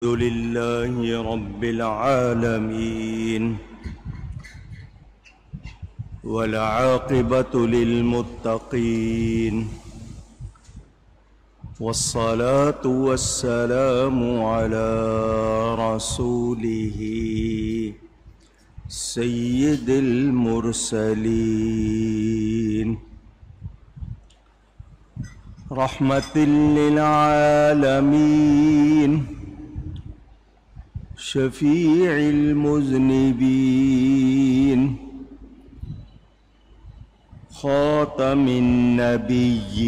الحمد لله رب العالمين والعاقبة للمتقين والصلاة والسلام على رسوله سيد المرسلين رحمة للعالمين شفيع المذنبين خاتم النبيين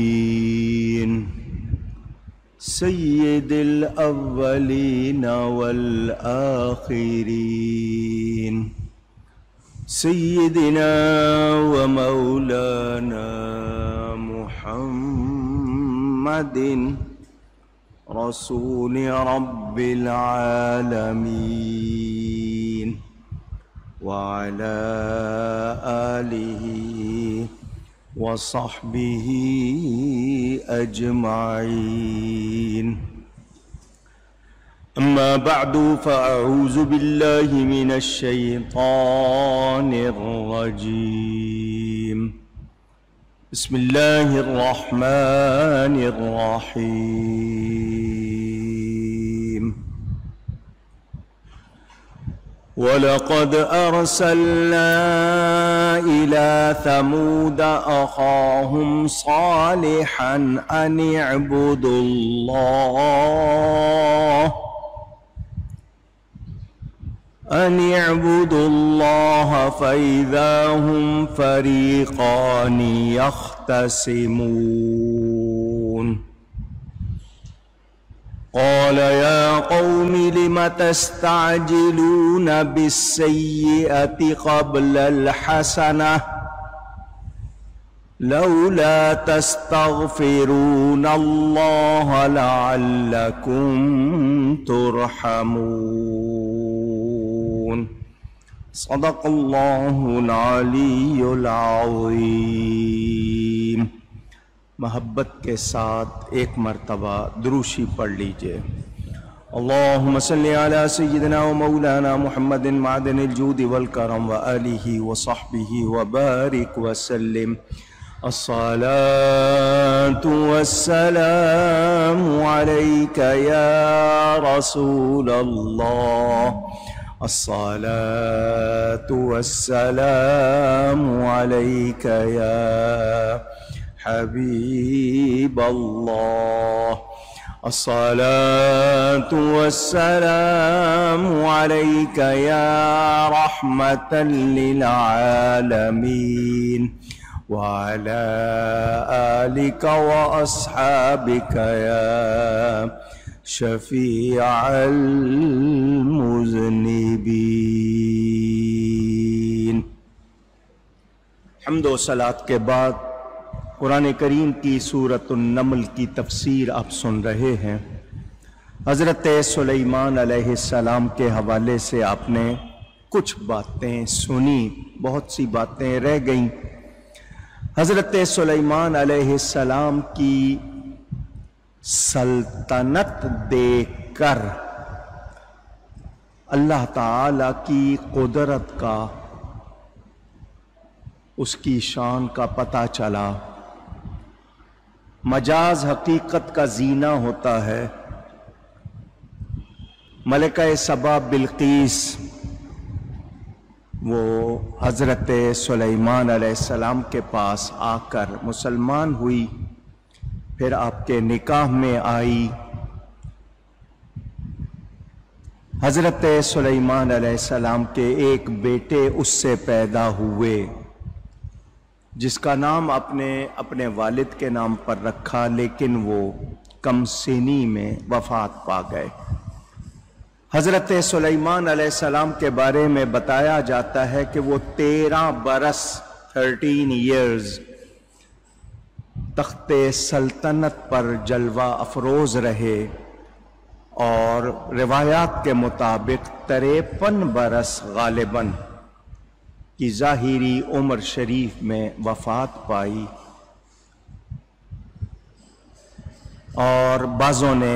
سيد الأولين والآخرين سيدنا ومولانا محمد رسول رب العالمين وعلى آله وصحبه أجمعين. أما بعد فأعوذ بالله من الشيطان الرجيم. بسم الله الرحمن الرحيم. ولقد أرسلنا إلى ثمود أخاهم صالحا أن اعبدوا الله فإذا هم فريقان يختصمون. قال يا قوم لم تستعجلون بالسيئة قبل الحسنة لولا تستغفرون الله لعلكم ترحمون. صدق الله العلی العظیم. محبت کے ساتھ ایک مرتبہ دروشی پڑھ لیجئے. اللہم صلی علی سیدنا و مولانا محمد معدن الجود والکرم وآلہ وصحبہ وبارک وسلم. الصلاة والسلام علیک یا رسول اللہ. الصلاة والسلام علیک یا حبیب اللہ. الصلاة والسلام علیک یا رحمة للعالمین وعلى آلك وأصحابك يا شفيع المذنبين. حمد و صلاۃ کے بعد قرآن کریم کی سورۃ النمل کی تفسیر آپ سن رہے ہیں. حضرت سلیمان علیہ السلام کے حوالے سے آپ نے کچھ باتیں سنی، بہت سی باتیں رہ گئیں. حضرت سلیمان علیہ السلام کی سلطنت دیکھ کر اللہ تعالی کی قدرت کا، اس کی شان کا پتہ چلا. مجاز حقیقت کا زینہ ہوتا ہے. ملکہ سبا بلقیس وہ حضرت سلیمان علیہ السلام کے پاس آ کر مسلمان ہوئی، پھر آپ کے نکاح میں آئی. حضرت سلیمان علیہ السلام کے ایک بیٹے اس سے پیدا ہوئے جس کا نام اپنے والد کے نام پر رکھا، لیکن وہ کم سنی میں وفات پا گئے. حضرت سلیمان علیہ السلام کے بارے میں بتایا جاتا ہے کہ وہ 13 برس 13 ایئرز تخت سلطنت پر جلوہ افروز رہے، اور روایات کے مطابق 53 برس غالباً کی ظاہری عمر شریف میں وفات پائی. اور بعضوں نے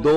2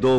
2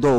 2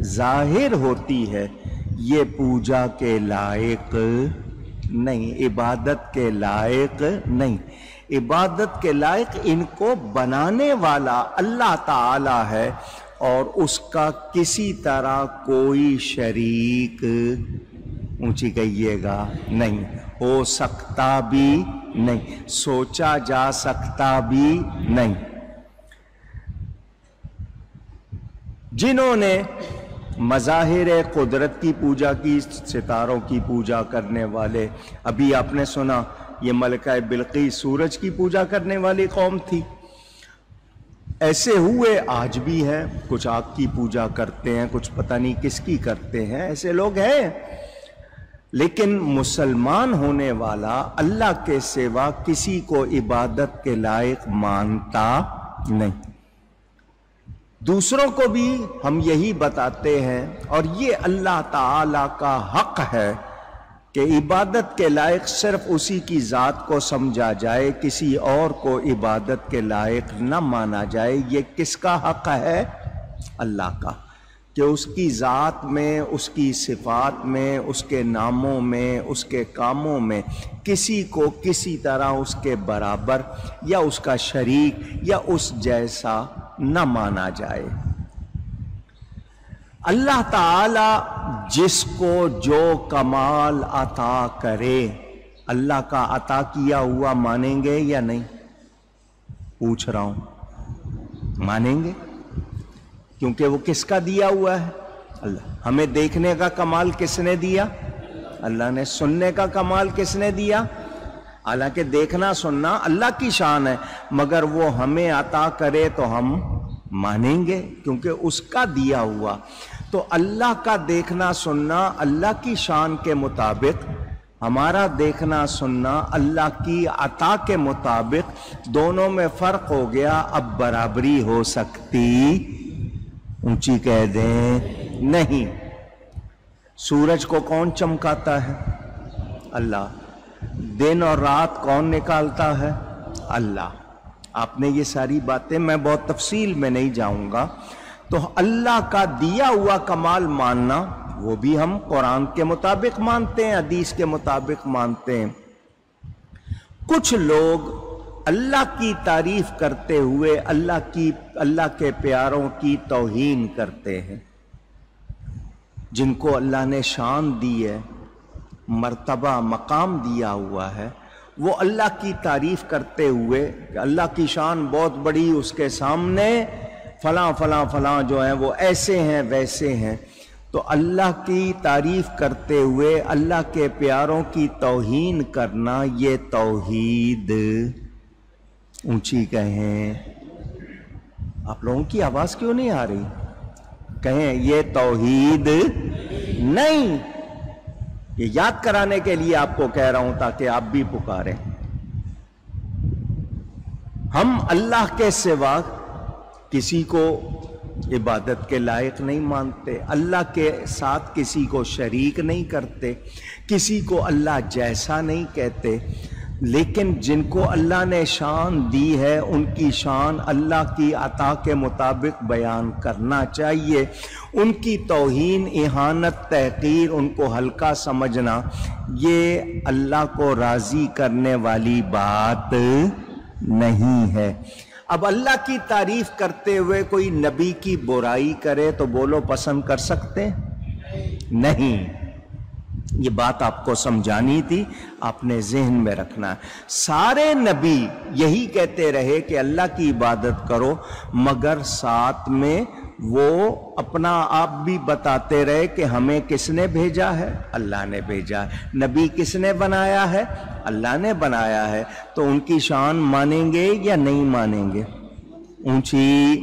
ظاہر ہوتی ہے یہ پوجا کے لائق نہیں، عبادت کے لائق نہیں۔ عبادت کے لائق ان کو بنانے والا اللہ تعالی ہے، اور اس کا کسی طرح کوئی شریک، اونچی کہیے گا، نہیں ہو سکتا بھی نہیں، سوچا جا سکتا بھی نہیں۔ جنہوں نے مظاہر قدرت کی پوجا کی، ستاروں کی پوجا کرنے والے، ابھی آپ نے سنا یہ ملکہ بلقیس سورج کی پوجا کرنے والی قوم تھی، ایسے ہوئے آج بھی ہیں، کچھ آگ کی پوجا کرتے ہیں، کچھ پتہ نہیں کس کی کرتے ہیں، ایسے لوگ ہیں۔ لیکن مسلمان ہونے والا اللہ کے سوا کسی کو عبادت کے لائق مانتا نہیں۔ دوسروں کو بھی ہم یہی بتاتے ہیں، اور یہ اللہ تعالی کا حق ہے کہ عبادت کے لائق صرف اسی کی ذات کو سمجھا جائے، کسی اور کو عبادت کے لائق نہ مانا جائے۔ یہ کس کا حق ہے؟ اللہ کا، کہ اس کی ذات میں، اس کی صفات میں، اس کے ناموں میں، اس کے کاموں میں کسی کو کسی طرح اس کے برابر یا اس کا شریک یا اس جیسا نہ مانا جائے۔ اللہ تعالی جس کو جو کمال عطا کرے، اللہ کا عطا کیا ہوا مانیں گے یا نہیں؟ پوچھ رہا ہوں، مانیں گے؟ کیونکہ وہ کس کا دیا ہوا ہے؟ اللہ۔ ہمیں دیکھنے کا کمال کس نے دیا؟ اللہ نے۔ سننے کا کمال کس نے دیا؟ حالانکہ دیکھنا سننا اللہ کی شان ہے، مگر وہ ہمیں عطا کرے تو ہم مانیں گے، کیونکہ اس کا دیا ہوا۔ تو اللہ کا دیکھنا سننا اللہ کی شان کے مطابق، ہمارا دیکھنا سننا اللہ کی عطا کے مطابق، دونوں میں فرق ہو گیا۔ اب برابری ہو سکتی، اونچی کہہ دیں، نہیں۔ سورج کو کون چمکاتا ہے؟ اللہ۔ دن اور رات کون نکالتا ہے؟ اللہ۔ آپ نے یہ ساری باتیں، میں بہت تفصیل میں نہیں جاؤں گا۔ تو اللہ کا دیا ہوا کمال ماننا، وہ بھی ہم قرآن کے مطابق مانتے ہیں، حدیث کے مطابق مانتے ہیں۔ کچھ لوگ اللہ کی تعریف کرتے ہوئے اللہ کے پیاروں کی توہین کرتے ہیں، جن کو اللہ نے شان دی ہے، مرتبہ مقام دیا ہوا ہے، وہ اللہ کی تعریف کرتے ہوئے کہ اللہ کی شان بہت بڑی، اس کے سامنے فلاں فلاں فلاں جو ہیں وہ ایسے ہیں ویسے ہیں۔ تو اللہ کی تعریف کرتے ہوئے اللہ کے پیاروں کی توہین کرنا، یہ توحید، اونچی کہیں۔ آپ لوگوں کی آواز کیوں نہیں آ رہی؟ کہیں یہ توحید نہیں۔ یہ یاد کرانے کے لیے آپ کو کہہ رہا ہوں تاکہ آپ بھی پکاریں۔ ہم اللہ کے سوا کسی کو عبادت کے لائق نہیں مانتے، اللہ کے ساتھ کسی کو شریک نہیں کرتے، کسی کو اللہ جیسا نہیں کہتے، لیکن جن کو اللہ نے شان دی ہے ان کی شان اللہ کی عطا کے مطابق بیان کرنا چاہیے۔ ان کی توہین، اہانت، تحقیر، ان کو ہلکا سمجھنا، یہ اللہ کو راضی کرنے والی بات نہیں ہے۔ اب اللہ کی تعریف کرتے ہوئے کوئی نبی کی برائی کرے تو بولو پسند کر سکتے؟ نہیں۔ یہ بات آپ کو سمجھانی تھی، آپ نے ذہن میں رکھنا ہے۔ سارے نبی یہی کہتے رہے کہ اللہ کی عبادت کرو، مگر ساتھ میں وہ اپنا آپ بھی بتاتے رہے کہ ہمیں کس نے بھیجا ہے؟ اللہ نے بھیجا ہے۔ نبی کس نے بنایا ہے؟ اللہ نے بنایا ہے۔ تو ان کی شان مانیں گے یا نہیں مانیں گے؟ اونچی